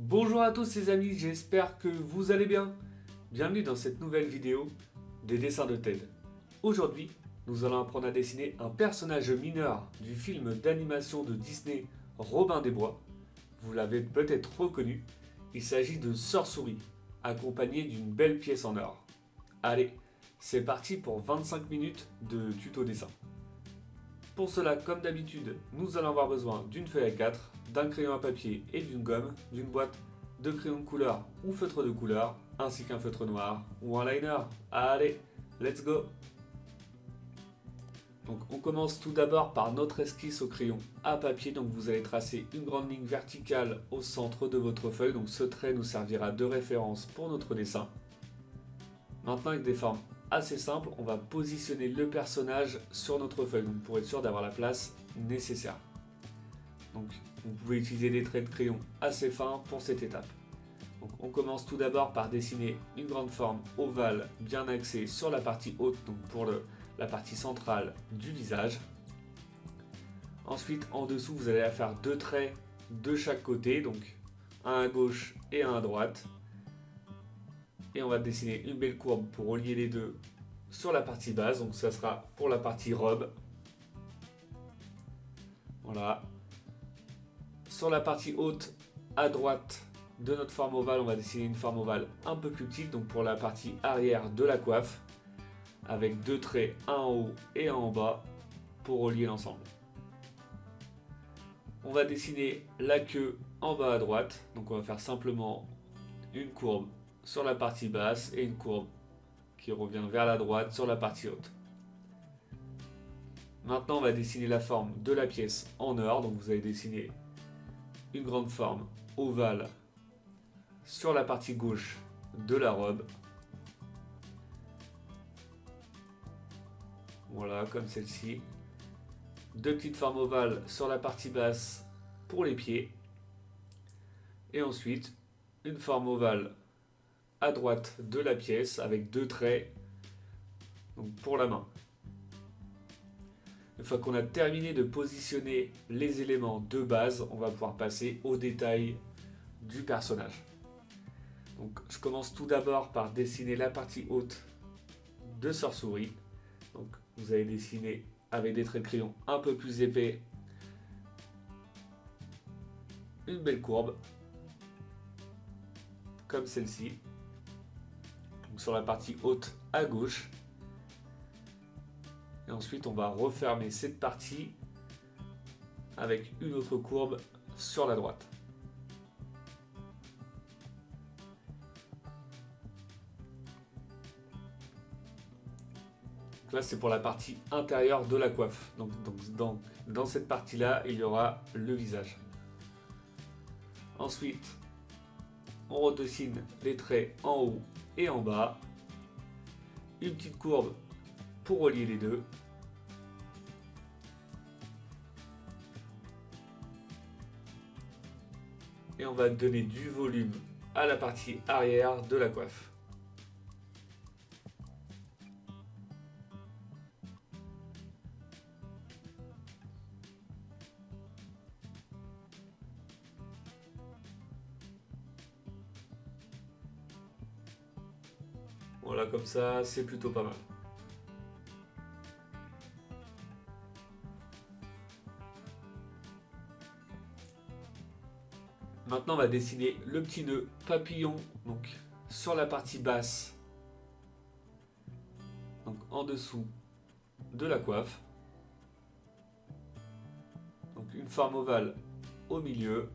Bonjour à tous les amis, j'espère que vous allez bien. Bienvenue dans cette nouvelle vidéo des dessins de Ted. Aujourd'hui, nous allons apprendre à dessiner un personnage mineur du film d'animation de Disney Robin des Bois. Vous l'avez peut-être reconnu, il s'agit de Sœur-Souris, accompagné d'une belle pièce en or. Allez, c'est parti pour 25 minutes de tuto dessin. Pour cela, comme d'habitude, nous allons avoir besoin d'une feuille A4, d'un crayon à papier et d'une gomme, d'une boîte de crayons de couleur ou feutre de couleur, ainsi qu'un feutre noir ou un liner. Allez, let's go! Donc on commence tout d'abord par notre esquisse au crayon à papier. Donc vous allez tracer une grande ligne verticale au centre de votre feuille. Donc ce trait nous servira de référence pour notre dessin. Maintenant, avec des formes assez simples, on va positionner le personnage sur notre feuille, donc pour être sûr d'avoir la place nécessaire. Donc vous pouvez utiliser des traits de crayon assez fins pour cette étape. Donc on commence tout d'abord par dessiner une grande forme ovale bien axée sur la partie haute, donc pour la partie centrale du visage. Ensuite, en dessous, vous allez faire deux traits de chaque côté, donc un à gauche et un à droite. Et on va dessiner une belle courbe pour relier les deux sur la partie basse. Donc ça sera pour la partie robe. Voilà. Sur la partie haute, à droite de notre forme ovale, on va dessiner une forme ovale un peu plus petite. Donc pour la partie arrière de la coiffe, avec deux traits, un en haut et un en bas, pour relier l'ensemble. On va dessiner la queue en bas à droite. Donc on va faire simplement une courbe sur la partie basse et une courbe qui revient vers la droite sur la partie haute. Maintenant, on va dessiner la forme de la pièce en or. Donc vous allez dessiner une grande forme ovale sur la partie gauche de la robe. Voilà, comme celle-ci. Deux petites formes ovales sur la partie basse pour les pieds. Et ensuite, une forme ovale à droite de la pièce avec deux traits donc pour la main. Une fois qu'on a terminé de positionner les éléments de base, on va pouvoir passer aux détails du personnage. Donc, je commence tout d'abord par dessiner la partie haute de Sœur-Souris. Donc, vous allez dessiner avec des traits de crayon un peu plus épais une belle courbe comme celle-ci. Sur la partie haute à gauche. Et ensuite, on va refermer cette partie avec une autre courbe sur la droite. Donc là, c'est pour la partie intérieure de la coiffe. Donc dans cette partie-là, il y aura le visage. Ensuite, on redessine les traits en haut et en bas. Une petite courbe pour relier les deux. Et on va donner du volume à la partie arrière de la coiffe. Voilà, comme ça, c'est plutôt pas mal. Maintenant, on va dessiner le petit nœud papillon donc, sur la partie basse, donc en dessous de la coiffe. Donc une forme ovale au milieu.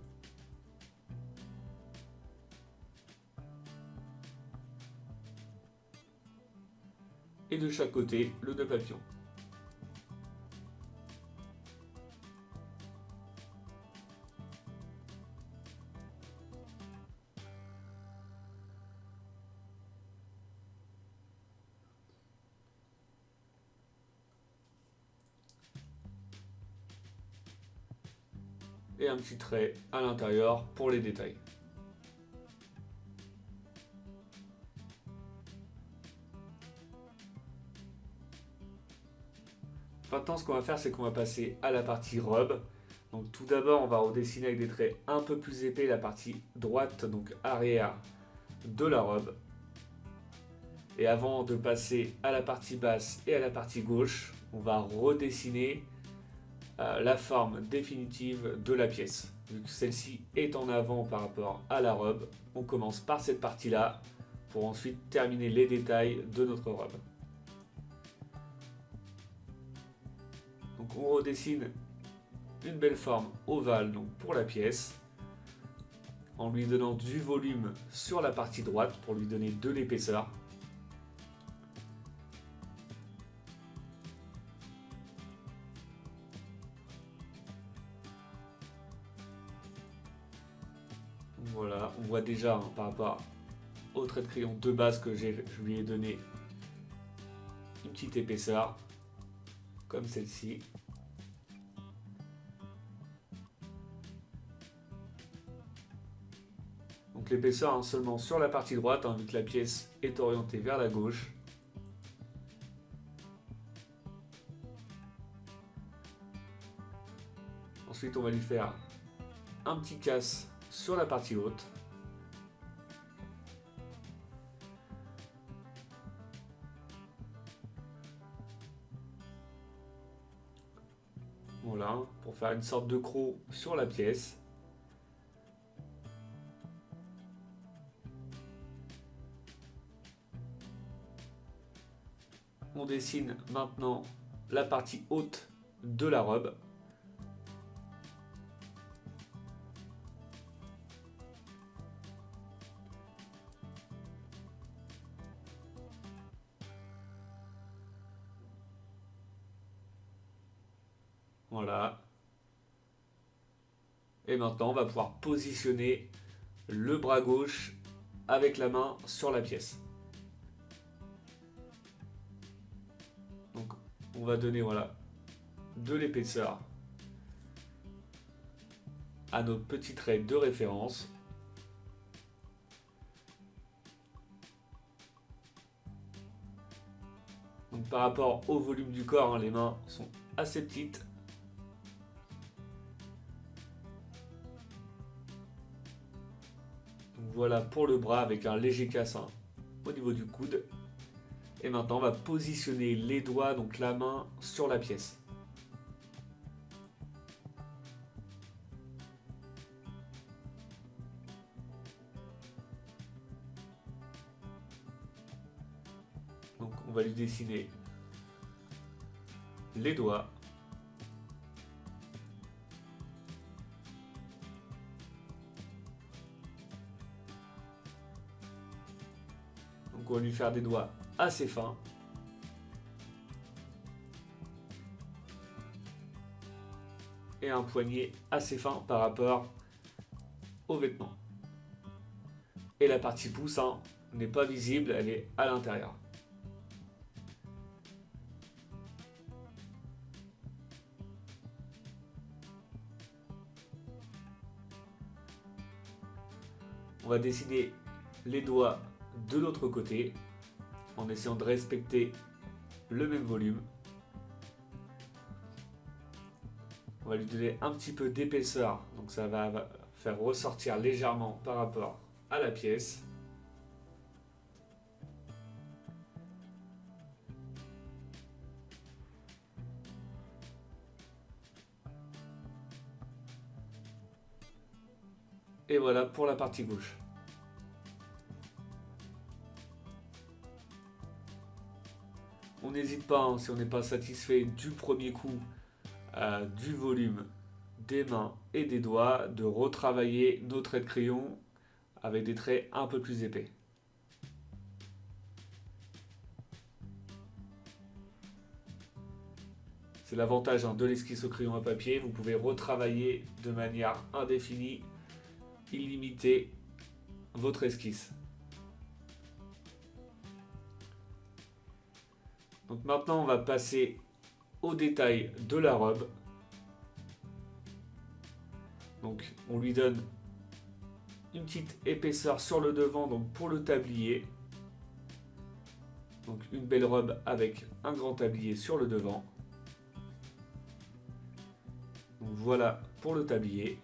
Et de chaque côté, le nœud papillon. Et un petit trait à l'intérieur pour les détails. Maintenant, ce qu'on va faire, c'est qu'on va passer à la partie robe. Donc tout d'abord, on va redessiner avec des traits un peu plus épais la partie droite, donc arrière de la robe. Et avant de passer à la partie basse et à la partie gauche, on va redessiner la forme définitive de la pièce. Vu que celle-ci est en avant par rapport à la robe, on commence par cette partie-là pour ensuite terminer les détails de notre robe. Donc on redessine une belle forme ovale donc pour la pièce, en lui donnant du volume sur la partie droite pour lui donner de l'épaisseur. Voilà, on voit déjà par rapport au trait de crayon de base que je lui ai donné une petite épaisseur, comme celle-ci. Donc l'épaisseur seulement sur la partie droite, vu que la pièce est orientée vers la gauche. Ensuite, on va lui faire un petit casse sur la partie haute. Voilà, pour faire une sorte de croc sur la pièce. On dessine maintenant la partie haute de la robe. Voilà. Et maintenant, on va pouvoir positionner le bras gauche avec la main sur la pièce. Donc, on va donner de l'épaisseur à nos petits traits de référence. Donc, par rapport au volume du corps, les mains sont assez petites. Donc, voilà pour le bras avec un léger casse au niveau du coude. Et maintenant, on va positionner les doigts, donc la main, sur la pièce. Donc, on va lui dessiner les doigts. Donc, on va lui faire des doigts assez fins. Et un poignet assez fin par rapport aux vêtements. Et la partie pouce n'est pas visible, elle est à l'intérieur. On va dessiner les doigts de l'autre côté en essayant de respecter le même volume. On va lui donner un petit peu d'épaisseur, donc ça va faire ressortir légèrement par rapport à la pièce. Et voilà pour la partie gauche. On n'hésite pas, si on n'est pas satisfait du premier coup, du volume des mains et des doigts, de retravailler nos traits de crayon avec des traits un peu plus épais. C'est l'avantage de l'esquisse au crayon à papier, vous pouvez retravailler de manière indéfinie, illimitée, votre esquisse. Donc maintenant, on va passer au détail de la robe. Donc on lui donne une petite épaisseur sur le devant, donc pour le tablier. Donc une belle robe avec un grand tablier sur le devant. Donc voilà pour le tablier.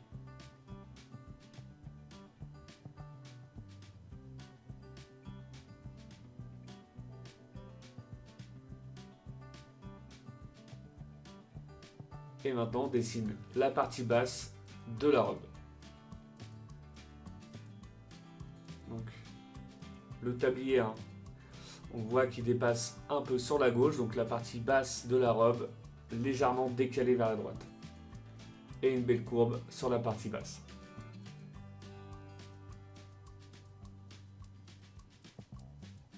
Et maintenant on dessine la partie basse de la robe. Donc le tablier, hein, on voit qu'il dépasse un peu sur la gauche, donc la partie basse de la robe légèrement décalée vers la droite. Et une belle courbe sur la partie basse.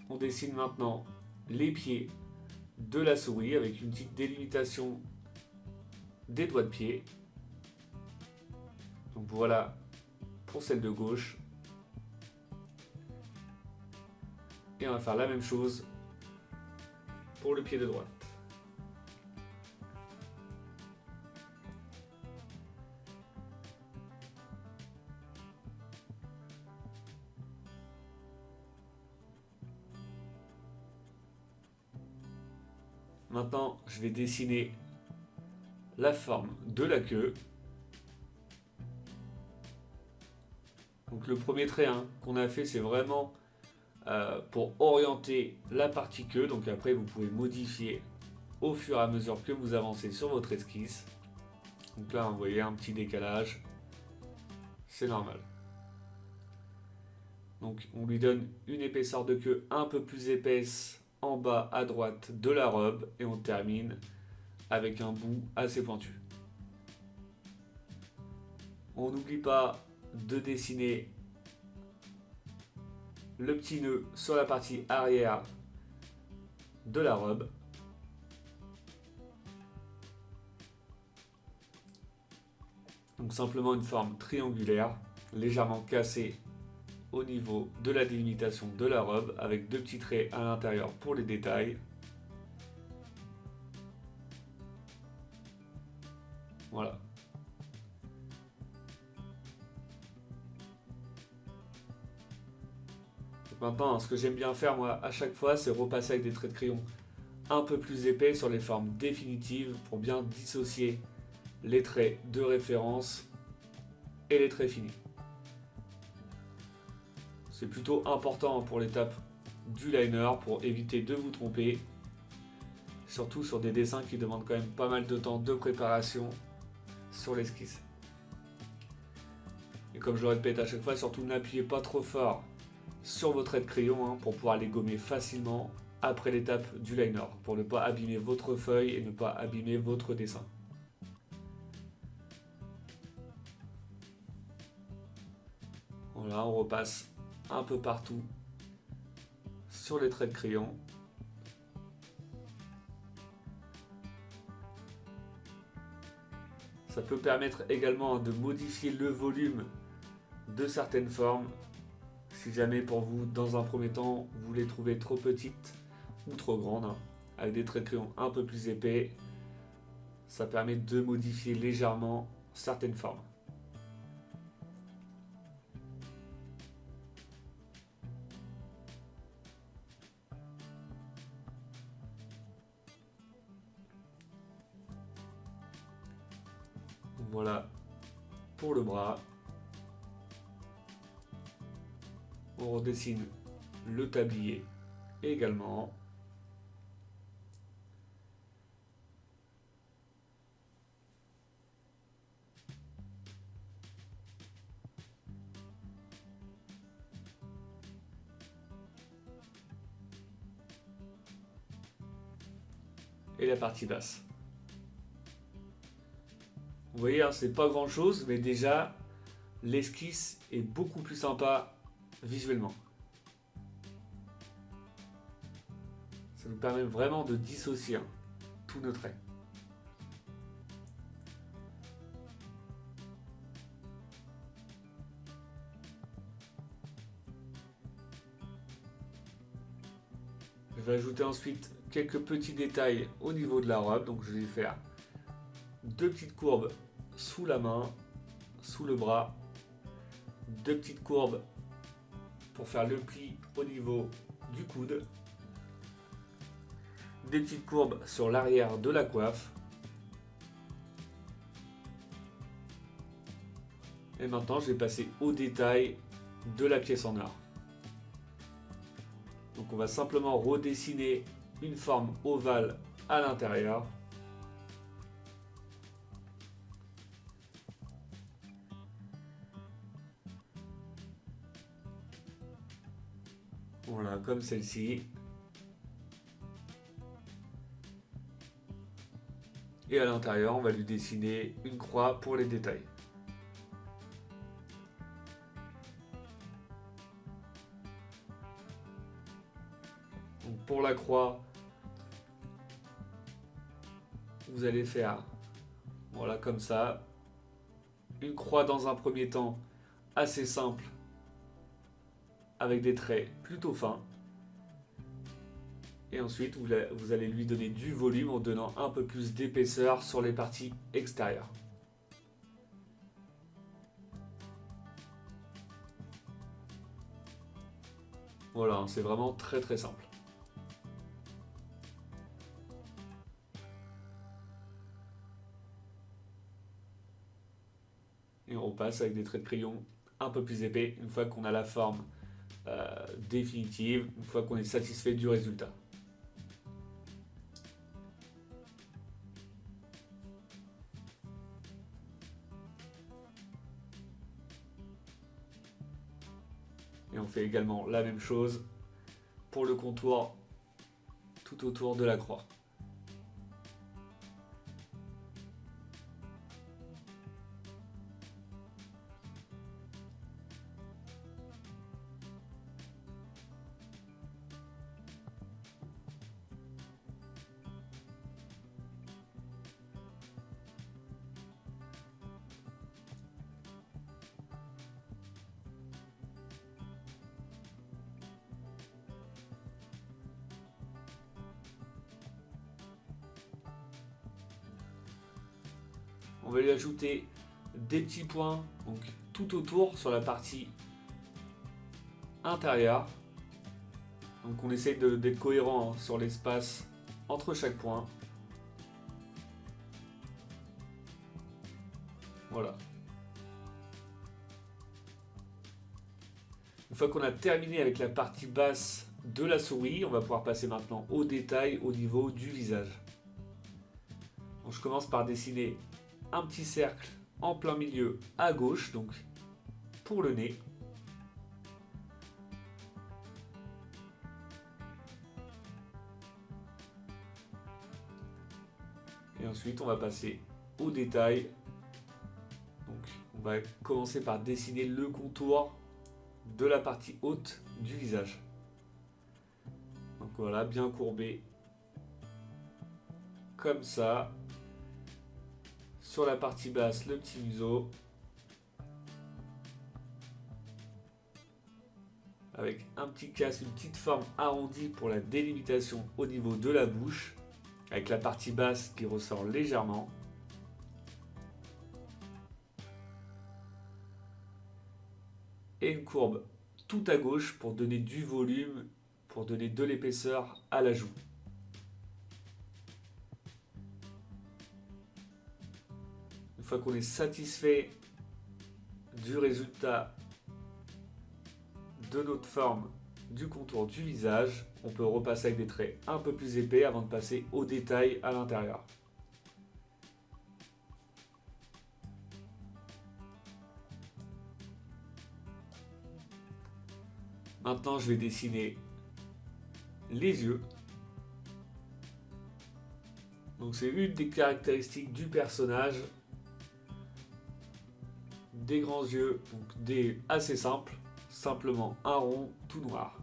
On dessine maintenant les pieds de la souris avec une petite délimitation des doigts de pied. Donc voilà pour celle de gauche. Et on va faire la même chose pour le pied de droite. Maintenant, je vais dessiner la forme de la queue. Donc le premier trait qu'on a fait, c'est vraiment pour orienter la partie queue. Donc après, vous pouvez modifier au fur et à mesure que vous avancez sur votre esquisse. Donc là, vous voyez un petit décalage. C'est normal. Donc on lui donne une épaisseur de queue un peu plus épaisse en bas à droite de la robe. Et on termine avec un bout assez pointu. On n'oublie pas de dessiner le petit nœud sur la partie arrière de la robe. Donc simplement une forme triangulaire, légèrement cassée au niveau de la délimitation de la robe, avec deux petits traits à l'intérieur pour les détails. Voilà. Donc maintenant, ce que j'aime bien faire moi à chaque fois, c'est repasser avec des traits de crayon un peu plus épais sur les formes définitives pour bien dissocier les traits de référence et les traits finis. C'est plutôt important pour l'étape du liner pour éviter de vous tromper, surtout sur des dessins qui demandent quand même pas mal de temps de préparation sur l'esquisse. Et comme je le répète à chaque fois, surtout n'appuyez pas trop fort sur vos traits de crayon pour pouvoir les gommer facilement après l'étape du liner, pour ne pas abîmer votre feuille et ne pas abîmer votre dessin. Voilà, on repasse un peu partout sur les traits de crayon. Ça peut permettre également de modifier le volume de certaines formes. Si jamais pour vous, dans un premier temps, vous les trouvez trop petites ou trop grandes, avec des traits de crayon un peu plus épais, ça permet de modifier légèrement certaines formes. Voilà pour le bras. On redessine le tablier également. Et la partie basse. Vous voyez, c'est pas grand chose, mais déjà l'esquisse est beaucoup plus sympa visuellement. Ça nous permet vraiment de dissocier tous nos traits. Je vais ajouter ensuite quelques petits détails au niveau de la robe. Donc je vais faire deux petites courbes sous la main, sous le bras, deux petites courbes pour faire le pli au niveau du coude, des petites courbes sur l'arrière de la coiffe, Et maintenant, je vais passer au détail de la pièce en or. Donc on va simplement redessiner une forme ovale à l'intérieur. Voilà, comme celle-ci. Et à l'intérieur, on va lui dessiner une croix pour les détails. Donc pour la croix, vous allez faire, voilà, comme ça. Une croix dans un premier temps assez simple, avec des traits plutôt fins. Et ensuite, vous allez lui donner du volume en donnant un peu plus d'épaisseur sur les parties extérieures. Voilà, c'est vraiment très très simple. Et on repasse avec des traits de crayon un peu plus épais une fois qu'on a la forme définitive, une fois qu'on est satisfait du résultat. Et on fait également la même chose pour le contour tout autour de la croix. On va lui ajouter des petits points donc tout autour sur la partie intérieure. Donc on essaye d'être cohérent sur l'espace entre chaque point. Voilà. Une fois qu'on a terminé avec la partie basse de la souris, on va pouvoir passer maintenant au détail au niveau du visage. Donc je commence par dessiner un petit cercle en plein milieu à gauche, donc pour le nez. Et ensuite on va passer au détail. Donc on va commencer par dessiner le contour de la partie haute du visage. Donc voilà, bien courbé. Comme ça. Sur la partie basse, le petit museau. Avec un petit casse, une petite forme arrondie pour la délimitation au niveau de la bouche. Avec la partie basse qui ressort légèrement. Et une courbe tout à gauche pour donner du volume, pour donner de l'épaisseur à la joue. Une fois qu'on est satisfait du résultat de notre forme du contour du visage, on peut repasser avec des traits un peu plus épais avant de passer au détail à l'intérieur. Maintenant, je vais dessiner les yeux. Donc c'est une des caractéristiques du personnage. Des grands yeux, donc des assez simples, simplement un rond tout noir.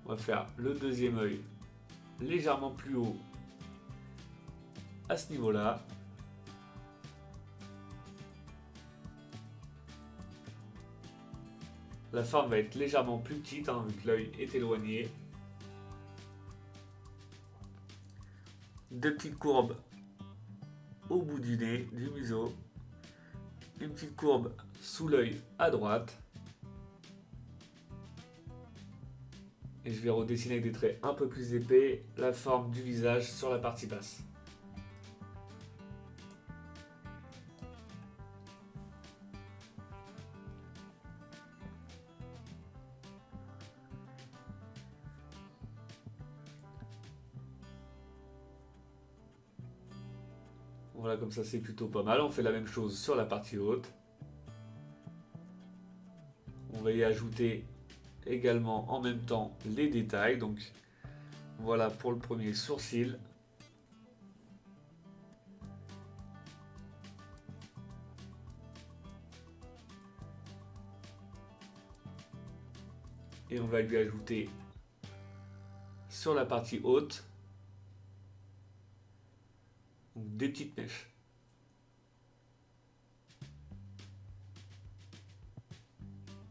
On va faire le deuxième œil légèrement plus haut à ce niveau-là. La forme va être légèrement plus petite, vu que l'œil est éloigné. Deux petites courbes au bout du nez, du museau. Une petite courbe sous l'œil à droite. Et je vais redessiner avec des traits un peu plus épais la forme du visage sur la partie basse. Voilà, comme ça c'est plutôt pas mal. On fait la même chose sur la partie haute. On va y ajouter également en même temps les détails. Donc voilà pour le premier sourcil. Et on va lui ajouter sur la partie haute des petites mèches.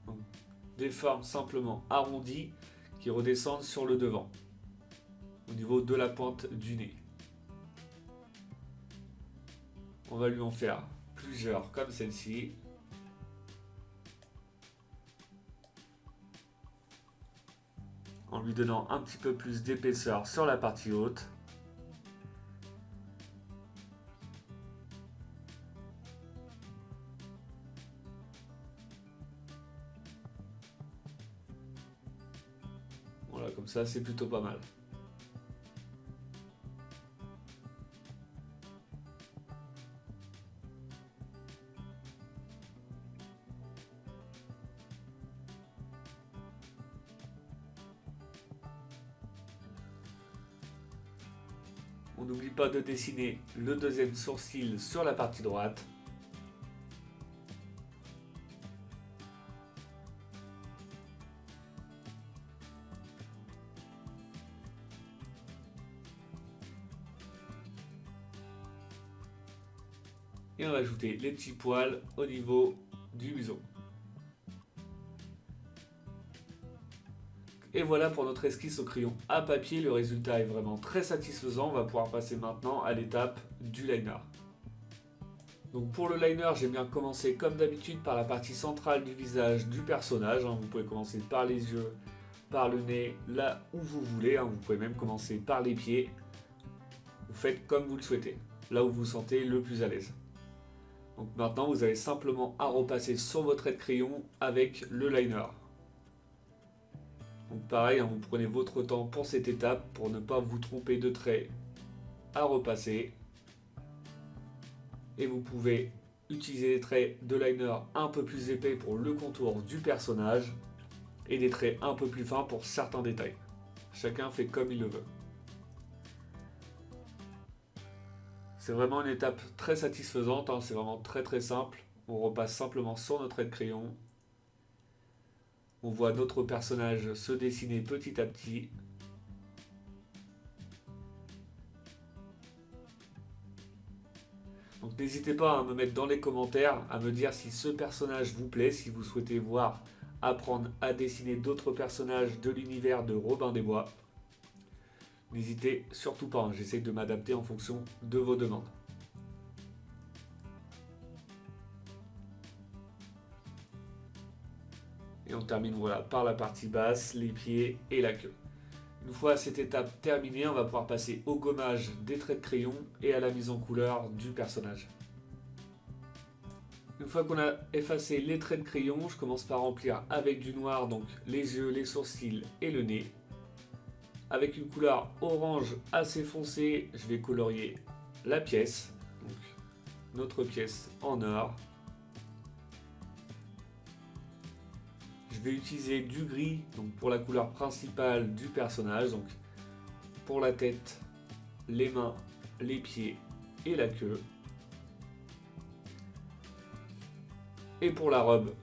Donc, des formes simplement arrondies qui redescendent sur le devant, au niveau de la pointe du nez. On va lui en faire plusieurs comme celle-ci. En lui donnant un petit peu plus d'épaisseur sur la partie haute. Voilà, comme ça c'est plutôt pas mal. On n'oublie pas de dessiner le deuxième sourcil sur la partie droite. Et on va ajouter les petits poils au niveau du museau. Et voilà pour notre esquisse au crayon à papier, le résultat est vraiment très satisfaisant. On va pouvoir passer maintenant à l'étape du liner. Donc pour le liner, j'aime bien commencer comme d'habitude par la partie centrale du visage du personnage. Vous pouvez commencer par les yeux, par le nez, là où vous voulez. Vous pouvez même commencer par les pieds. Vous faites comme vous le souhaitez, là où vous vous sentez le plus à l'aise. Donc maintenant, vous avez simplement à repasser sur votre trait de crayon avec le liner. Donc pareil, vous prenez votre temps pour cette étape pour ne pas vous tromper de trait à repasser. Et vous pouvez utiliser des traits de liner un peu plus épais pour le contour du personnage et des traits un peu plus fins pour certains détails. Chacun fait comme il le veut. C'est vraiment une étape très satisfaisante, c'est vraiment très simple. On repasse simplement sur notre trait de crayon. On voit notre personnage se dessiner petit à petit. Donc n'hésitez pas à me mettre dans les commentaires, à me dire si ce personnage vous plaît, si vous souhaitez voir apprendre à dessiner d'autres personnages de l'univers de Robin des Bois. N'hésitez surtout pas, j'essaie de m'adapter en fonction de vos demandes. Et on termine voilà, par la partie basse, les pieds et la queue. Une fois cette étape terminée, on va pouvoir passer au gommage des traits de crayon et à la mise en couleur du personnage. Une fois qu'on a effacé les traits de crayon, je commence par remplir avec du noir donc les yeux, les sourcils et le nez. Avec une couleur orange assez foncée, je vais colorier la pièce, donc notre pièce en or. Je vais utiliser du gris donc pour la couleur principale du personnage, donc pour la tête, les mains, les pieds et la queue. Et pour la robe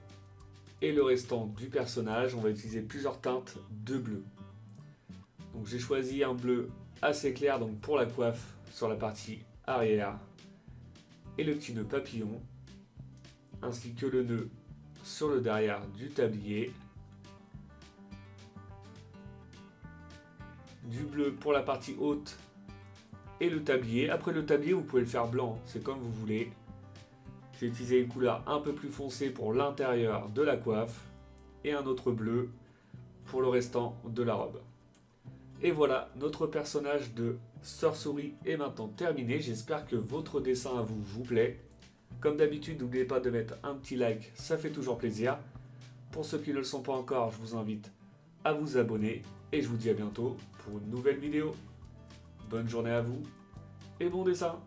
et le restant du personnage, on va utiliser plusieurs teintes de bleu. Donc j'ai choisi un bleu assez clair donc pour la coiffe sur la partie arrière et le petit nœud papillon, ainsi que le nœud sur le derrière du tablier. Du bleu pour la partie haute et le tablier. Après le tablier, vous pouvez le faire blanc, c'est comme vous voulez. J'ai utilisé une couleur un peu plus foncée pour l'intérieur de la coiffe et un autre bleu pour le restant de la robe. Et voilà, notre personnage de Sœur Souris est maintenant terminé. J'espère que votre dessin à vous plaît. Comme d'habitude, n'oubliez pas de mettre un petit like, ça fait toujours plaisir. Pour ceux qui ne le sont pas encore, je vous invite à vous abonner. Et je vous dis à bientôt pour une nouvelle vidéo. Bonne journée à vous et bon dessin!